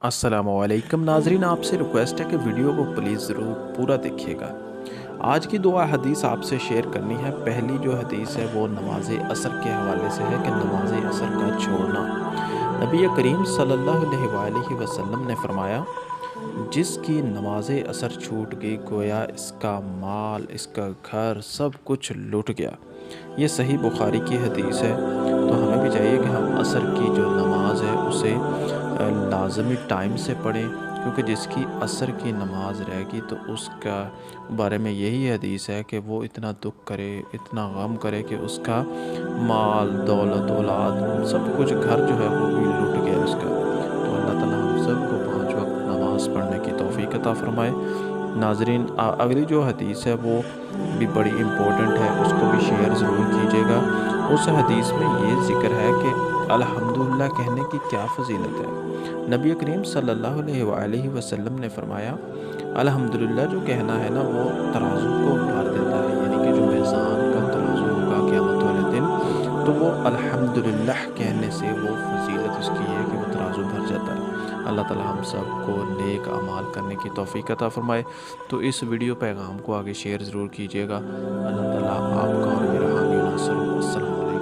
السلام علیکم ناظرین، آپ سے ریکویسٹ ہے کہ ویڈیو کو پلیز ضرور پورا دیکھیے گا۔ آج کی دعا حدیث آپ سے شیئر کرنی ہے۔ پہلی جو حدیث ہے وہ نماز عصر کے حوالے سے ہے کہ نماز عصر کا چھوڑنا۔ نبی کریم صلی اللہ علیہ وآلہ وسلم نے فرمایا، جس کی نماز عصر چھوٹ گئی گویا اس کا مال، اس کا گھر، سب کچھ لٹ گیا۔ یہ صحیح بخاری کی حدیث ہے۔ تو ہمیں بھی چاہیے کہ ہم عصر کی جو نماز ہے اسے لازمی ٹائم سے پڑھیں، کیونکہ جس کی عصر کی نماز رہ گی تو اس کا بارے میں یہی حدیث ہے کہ وہ اتنا دکھ کرے، اتنا غم کرے کہ اس کا مال، دولت، اولاد، سب کچھ، گھر جو ہے وہ بھی لٹ گیا اس کا۔ تو اللہ تعالیٰ ہم سب کو 5 وقت نماز پڑھنے کی توفیق عطا فرمائے۔ ناظرین، اگلی جو حدیث ہے وہ بھی بڑی امپورٹنٹ ہے، اس کو بھی شیئر ضرور کیجیے گا۔ اس حدیث میں یہ ذکر ہے کہ الحمدللہ کہنے کی کیا فضیلت ہے۔ نبی کریم صلی اللہ علیہ وآلہ وسلم نے فرمایا، الحمدللہ جو کہنا ہے نا وہ ترازو کو بھر دیتا ہے، یعنی کہ جو میزان کا ترازو ہوگا قیامت والے دن تو وہ الحمدللہ کہنے سے وہ فضیلت اس کی ہے کہ وہ ترازو بھر جاتا ہے۔ اللہ تعالیٰ ہم سب کو نیک اعمال کرنے کی توفیق عطا فرمائے۔ تو اس ویڈیو پیغام کو آگے شیئر ضرور کیجیے گا۔ اللہ تعالیٰ آپ کا اور میرا حامی و ناصر ہو۔ السلام علیکم۔